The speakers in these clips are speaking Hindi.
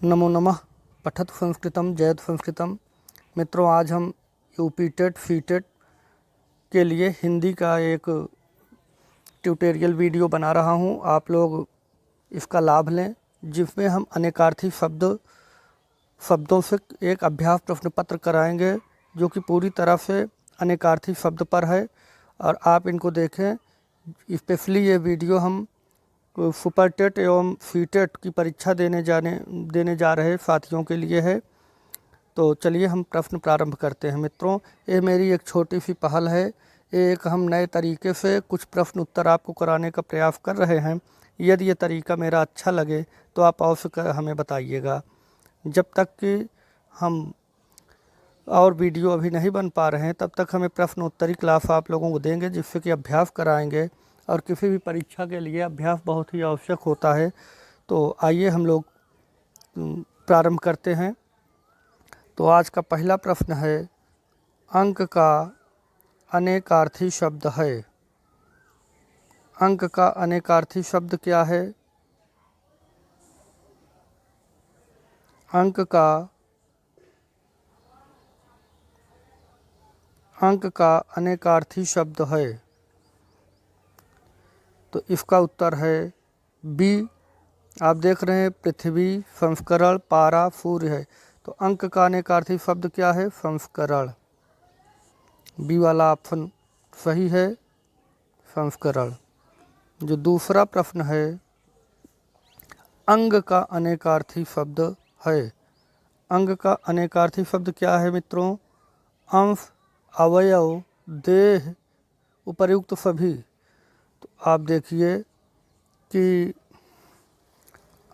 नमो नमः। पठत संस्कृतम जयत संस्कृतम। मित्रों, आज हम यूपी टेट सी टेट के लिए हिंदी का एक ट्यूटोरियल वीडियो बना रहा हूं। आप लोग इसका लाभ लें, जिसमें हम अनेकार्थी शब्दों से एक अभ्यास प्रश्न पत्र कराएंगे, जो कि पूरी तरह से अनेकार्थी शब्द पर है। और आप इनको देखें। स्पेशली ये वीडियो हम सुपर टेट एवं सी टेट की परीक्षा देने जा रहे साथियों के लिए है। तो चलिए हम प्रश्न प्रारंभ करते हैं। मित्रों, ये मेरी एक छोटी सी पहल है। एक हम नए तरीके से कुछ प्रश्न उत्तर आपको कराने का प्रयास कर रहे हैं। यदि ये तरीका मेरा अच्छा लगे तो आप अवश्य हमें बताइएगा। जब तक कि हम और वीडियो अभी नहीं बन पा रहे हैं, तब तक हमें प्रश्न उत्तरी क्लास आप लोगों को देंगे, जिससे कि अभ्यास कराएंगे। और किसी भी परीक्षा के लिए अभ्यास बहुत ही आवश्यक होता है। तो आइए हम लोग प्रारंभ करते हैं। तो आज का पहला प्रश्न है, अंक का अनेकार्थी शब्द है। अंक का अनेकार्थी शब्द क्या है? अंक का अनेकार्थी शब्द है। तो इसका उत्तर है बी। आप देख रहे हैं, पृथ्वी, संस्करण, पारा, सूर्य है। तो अंक का अनेकार्थी शब्द क्या है? संस्करण। बी वाला ऑप्शन सही है, संस्करण। जो दूसरा प्रश्न है, अंग का अनेकार्थी शब्द है। अंग का अनेकार्थी शब्द क्या है मित्रों? अंश, अवयव, देह, उपर्युक्त सभी। तो आप देखिए कि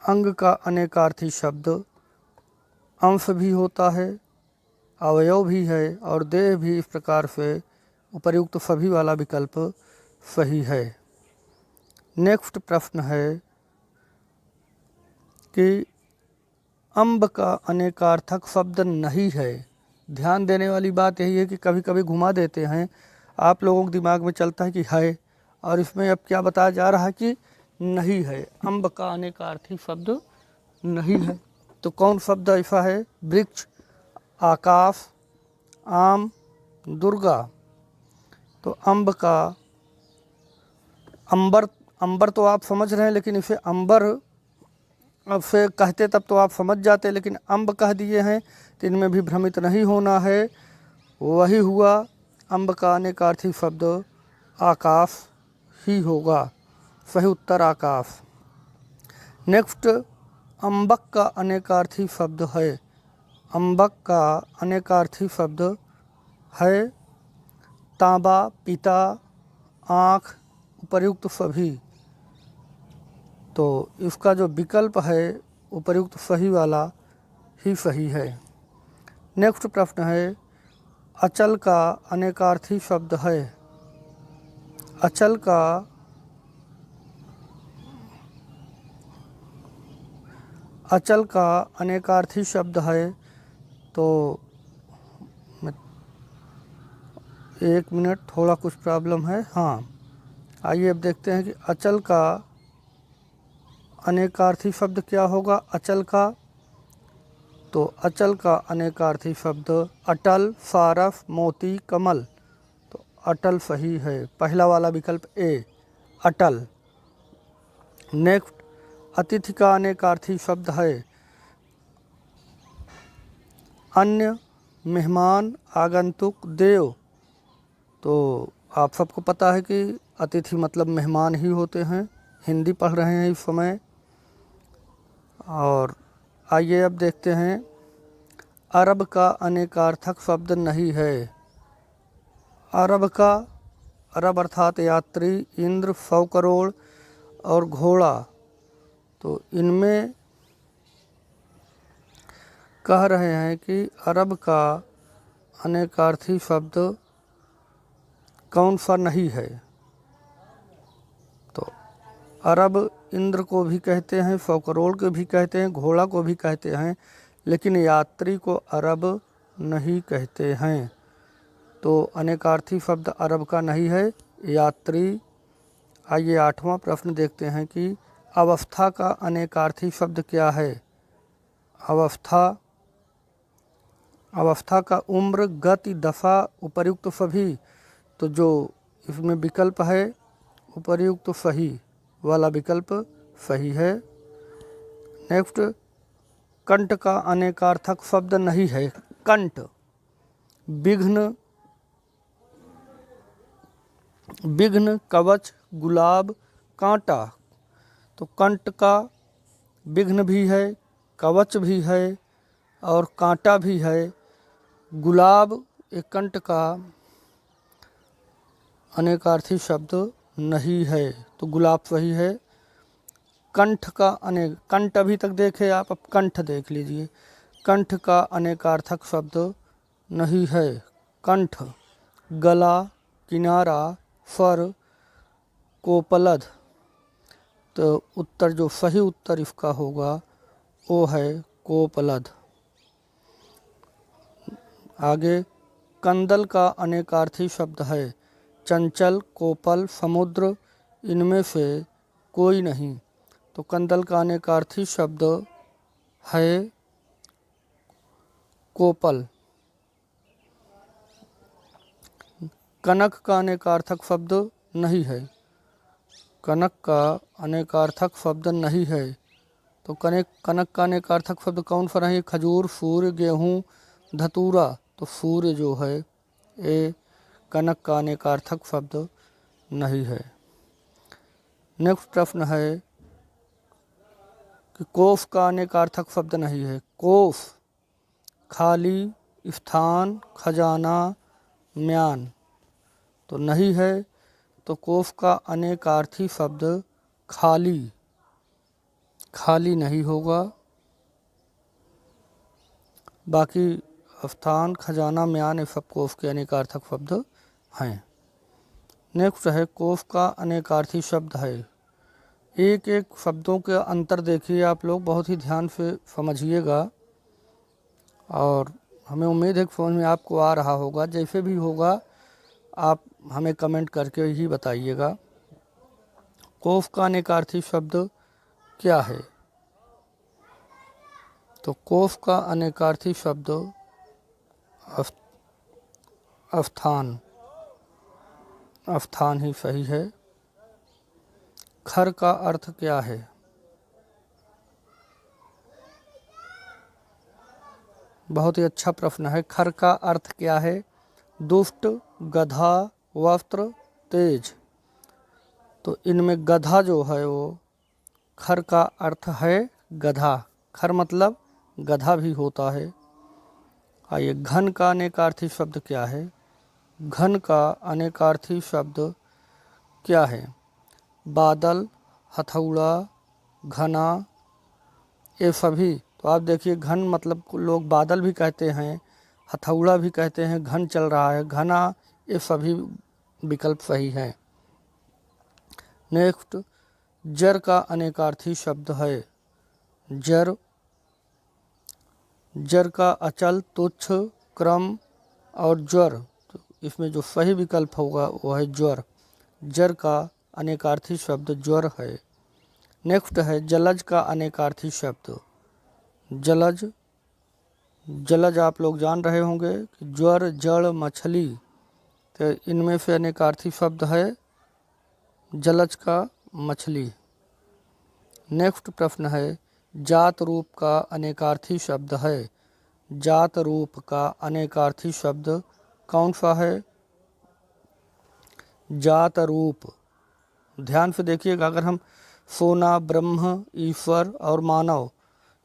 अंग का अनेकार्थी शब्द अंश भी होता है, अवयव भी है और देह भी। इस प्रकार से उपर्युक्त सभी वाला विकल्प सही है। नेक्स्ट प्रश्न है कि अम्ब का अनेकार्थक शब्द नहीं है। ध्यान देने वाली बात यही है कि कभी कभी घुमा देते हैं। आप लोगों के दिमाग में चलता है कि है, और इसमें अब क्या बताया जा रहा है कि नहीं है। अम्ब का अनेकार्थी शब्द नहीं है। तो कौन शब्द ऐसा है? वृक्ष, आकाश, आम, दुर्गा। तो अम्ब का अंबर तो आप समझ रहे हैं, लेकिन इसे अंबर अब से कहते तब तो आप समझ जाते, लेकिन अम्ब कह दिए हैं तो इनमें भी भ्रमित नहीं होना है। वही हुआ, अम्ब का अनेकार्थी शब्द आकाश ही होगा। सही उत्तर आकाश। नेक्स्ट, अम्बक का अनेकार्थी शब्द है। अम्बक का अनेकार्थी शब्द है तांबा, पिता, आँख, उपर्युक्त सभी। तो इसका जो विकल्प है उपर्युक्त सही वाला ही सही है। नेक्स्ट प्रश्न है, अचल का अनेकार्थी शब्द है। अचल का अनेकार्थी शब्द है। तो एक मिनट, थोड़ा कुछ प्रॉब्लम है। हाँ, आइए अब देखते हैं कि अचल का अनेकार्थी शब्द क्या होगा। अचल का, तो अचल का अनेकार्थी शब्द अटल, सारस, मोती, कमल। तो अटल सही है, पहला वाला विकल्प ए, अटल। नेक्स्ट, अतिथि का अनेकार्थी शब्द है अन्य, मेहमान, आगंतुक, देव। तो आप सबको पता है कि अतिथि मतलब मेहमान ही होते हैं। हिंदी पढ़ रहे हैं इस समय। और आइए अब देखते हैं, अरब का अनेकार्थक शब्द नहीं है। अरब अर्थात यात्री, इंद्र, 100 करोड़ और घोड़ा। तो इनमें कह रहे हैं कि अरब का अनेकार्थी शब्द कौन सा नहीं है। तो अरब इंद्र को भी कहते हैं, 100 करोड़ को भी कहते हैं, घोड़ा को भी कहते हैं, लेकिन यात्री को अरब नहीं कहते हैं। तो अनेकार्थी शब्द अरब का नहीं है, यात्री। आइए 8वां प्रश्न देखते हैं कि अवस्था का अनेकार्थी शब्द क्या है। अवस्था, अवस्था का उम्र, गति, दफा, उपर्युक्त सभी। तो जो इसमें विकल्प है उपर्युक्त सही वाला विकल्प सही है। नेक्स्ट, कंठ का अनेकार्थक शब्द नहीं है। कंठ, विघ्न, विघ्न, कवच, गुलाब, कांटा। तो कंठ का विघ्न भी है, कवच भी है और कांटा भी है। गुलाब एक कंठ का अनेकार्थी शब्द नहीं है, तो गुलाब सही है। कंठ का अनेक, कंठ अभी तक देखे आप, अब कंठ देख लीजिए। कंठ का अनेकार्थक शब्द नहीं है। कंठ, गला, किनारा, फर, कोपलध। तो उत्तर, जो सही उत्तर इसका होगा वो है कोपलध। आगे, कंदल का अनेकार्थी शब्द है। चंचल, कोपल, समुद्र, इनमें से कोई नहीं। तो कंदल का अनेकार्थी शब्द है कोपल। कनक का अनेकार्थक शब्द नहीं है। कनक का अनेकार्थक शब्द नहीं है। तो कनक का अनेकार्थक शब्द कौन सा है? खजूर, सूर्य, गेहूँ, धतूरा। तो सूर्य जो है ये कनक का अनेकार्थक शब्द नहीं है। नेक्स्ट प्रश्न है कि कोफ का अनेकार्थक शब्द नहीं है। कोफ, खाली, स्थान, खजाना, म्यान। तो नहीं है। तो कोफ का अनेकार्थी शब्द खाली, खाली नहीं होगा। बाकी स्थान, खजाना, म्यान ये सब कोफ के अनेकार्थक शब्द हैं। नेक्स्ट है, कोफ का अनेकार्थी शब्द है। एक एक शब्दों के अंतर देखिए आप लोग, बहुत ही ध्यान से समझिएगा और हमें उम्मीद है कि समझ में आपको आ रहा होगा। जैसे भी होगा आप हमें कमेंट करके ही बताइएगा। कोफ का अनेकार्थी शब्द क्या है? तो कोफ का अनेकार्थी शब्द स्थान, स्थान ही सही है। खर का अर्थ क्या है? बहुत ही अच्छा प्रश्न है। खर का अर्थ क्या है? दुष्ट, गधा, वस्त्र, तेज। तो इनमें गधा जो है वो खर का अर्थ है गधा। खर मतलब गधा भी होता है। आइए, घन का अनेकार्थी शब्द क्या है? घन का अनेकार्थी शब्द क्या है? बादल, हथौड़ा, घना, ये सभी। तो आप देखिए, घन मतलब लोग बादल भी कहते हैं, हथौड़ा भी कहते हैं, घन चल रहा है, घना, ये सभी विकल्प सही हैं। नेक्स्ट, जर का अनेकार्थी शब्द है। जर, जर का अचल, तुच्छ, क्रम और ज्वर। तो इसमें जो सही विकल्प होगा वो है ज्वर। जर का अनेकार्थी शब्द ज्वर है। नेक्स्ट है, जलज का अनेकार्थी शब्द। जलज, जलज आप लोग जान रहे होंगे कि ज्वर, जड़, मछली। तो इनमें से अनेकार्थी शब्द है जलज का मछली। नेक्स्ट प्रश्न है, जात रूप का अनेकार्थी शब्द है। जात रूप का अनेकार्थी शब्द कौन सा है? जात रूप, ध्यान से देखिएगा। अगर हम सोना, ब्रह्म, ईश्वर और मानव,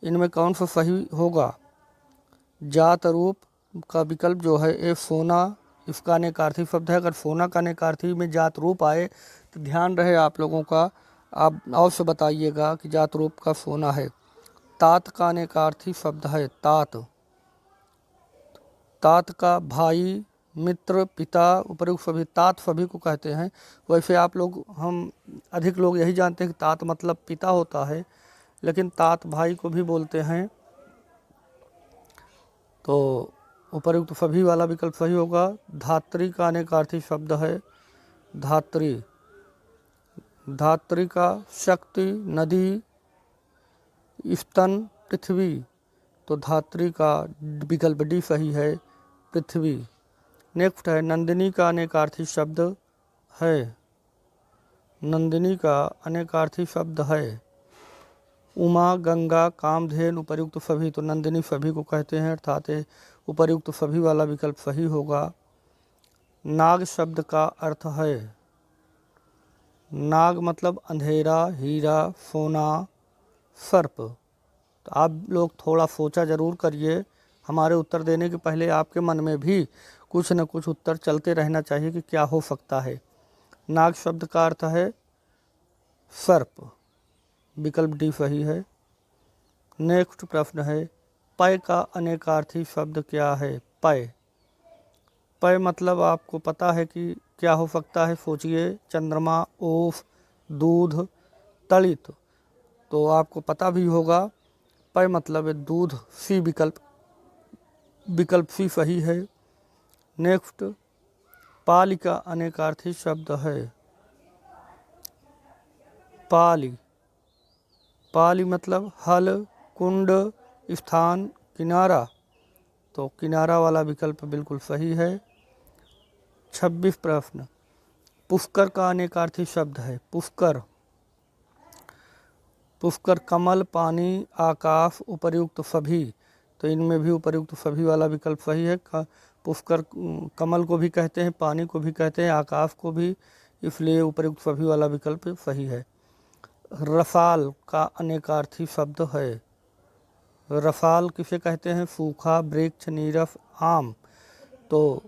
इनमें कौन सा सही होगा? जात रूप का विकल्प जो है ये सोना, इसका अनेकार्थी शब्द है। अगर सोना का अनेकार्थी में जात रूप आए तो ध्यान रहे आप लोगों का, आप अवश्य बताइएगा कि जात रूप का सोना है। तात का अनेकार्थी शब्द है तात। तात का भाई, मित्र, पिता, उपयुक्त सभी, तात सभी को कहते हैं। वैसे आप लोग, हम अधिक लोग यही जानते हैं कि तात मतलब पिता होता है, लेकिन तात भाई को भी बोलते हैं। तो उपर्युक्त सभी वाला विकल्प सही होगा। धात्री का अनेकार्थी शब्द है धात्री। धात्री का शक्ति, नदी, स्तन, पृथ्वी। तो धात्री का विकल्प डी सही है, पृथ्वी। नेक्स्ट है नंदिनी का अनेकार्थी शब्द है। नंदिनी का अनेकार्थी शब्द है उमा, गंगा, कामधेनु, उपर्युक्त सभी। तो नंदिनी सभी को कहते हैं, अर्थात उपर्युक्त सभी वाला विकल्प सही होगा। नाग शब्द का अर्थ है, नाग मतलब अंधेरा, हीरा, सोना, सर्प। तो आप लोग थोड़ा सोचा ज़रूर करिए, हमारे उत्तर देने के पहले आपके मन में भी कुछ न कुछ उत्तर चलते रहना चाहिए कि क्या हो सकता है। नाग शब्द का अर्थ है सर्प, विकल्प डी सही है। नेक्स्ट प्रश्न है पय का अनेकार्थी शब्द क्या है। पय, पय मतलब आपको पता है कि क्या हो सकता है, सोचिए। चंद्रमा, ओफ, दूध, तलित। तो आपको पता भी होगा पय मतलब है दूध, सी विकल्प सी सही है। नेक्स्ट पाली का अनेकार्थी शब्द है पाली। पाली मतलब हल, कुंड, स्थान, किनारा। तो किनारा वाला विकल्प बिल्कुल सही है। 26 प्रश्न पुष्कर का अनेकार्थी शब्द है। पुष्कर, पुष्कर कमल, पानी, आकाश, उपर्युक्त सभी। तो इनमें भी उपर्युक्त सभी वाला विकल्प सही है। पुष्कर कमल को भी कहते हैं, पानी को भी कहते हैं, आकाश को भी, इसलिए उपर्युक्त सभी वाला विकल्प सही है। रसाल का अनेकार्थी शब्द है। रसाल किसे कहते हैं, सूखा, वृक्ष, नीरस, आम। तो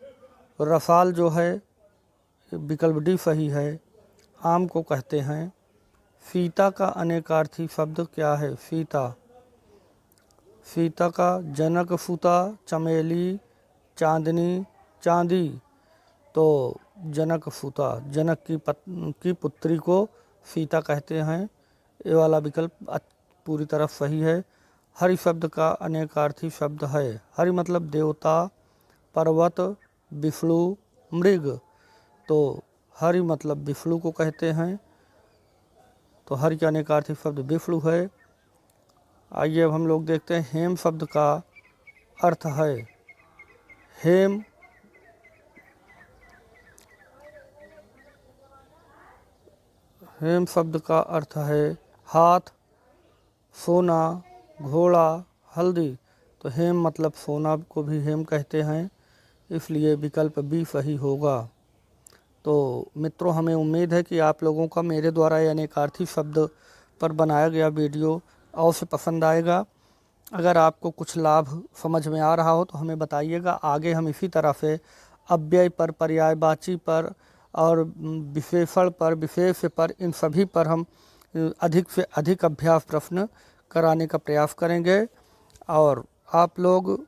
रसाल जो है विकल्प डी सही है, आम को कहते हैं। सीता का अनेकार्थी शब्द क्या है। सीता, सीता का जनक सूता, चमेली, चांदनी, चांदी। तो जनक सूता, जनक की पुत्री को सीता कहते हैं, ये वाला विकल्प पूरी तरफ सही है। हरि शब्द का अनेकार्थी शब्द है। हरि मतलब देवता, पर्वत, विष्णु, मृग। तो हरि मतलब विष्णु को कहते हैं, तो हरि का अनेकार्थी शब्द विष्णु है। आइए अब हम लोग देखते हैं हेम शब्द का अर्थ है। हेम, हेम शब्द का अर्थ है हाथ, सोना, घोड़ा, हल्दी। तो हेम मतलब सोना को भी हेम कहते हैं, इसलिए विकल्प बी सही होगा। तो मित्रों, हमें उम्मीद है कि आप लोगों का मेरे द्वारा ये अनेकार्थी शब्द पर बनाया गया वीडियो अवश्य पसंद आएगा। अगर आपको कुछ लाभ समझ में आ रहा हो तो हमें बताइएगा। आगे हम इसी तरह से अव्यय पर, पर्यायवाची पर और विशेषण पर, विशेष पर, इन सभी पर हम अधिक से अधिक अभ्यास प्रश्न कराने का प्रयास करेंगे। और आप लोग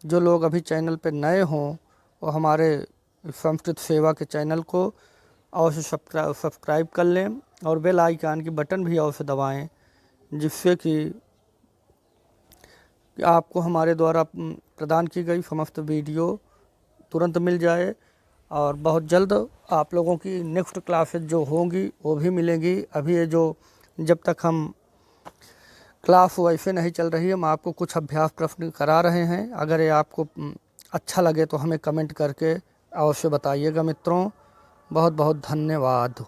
जो लोग अभी चैनल पर नए हों वो हमारे संस्कृत सेवा के चैनल को अवश्य सब्सक्राइब कर लें और बेल आइकन की बटन भी अवश्य दबाएं, जिससे कि आपको हमारे द्वारा प्रदान की गई समस्त वीडियो तुरंत मिल जाए। और बहुत जल्द आप लोगों की नेक्स्ट क्लासेज जो होंगी वो भी मिलेंगी। अभी ये जो जब तक हम क्लास वैसे नहीं चल रही है, हम आपको कुछ अभ्यास प्रश्न करा रहे हैं। अगर ये आपको अच्छा लगे तो हमें कमेंट करके अवश्य बताइएगा मित्रों। बहुत बहुत धन्यवाद।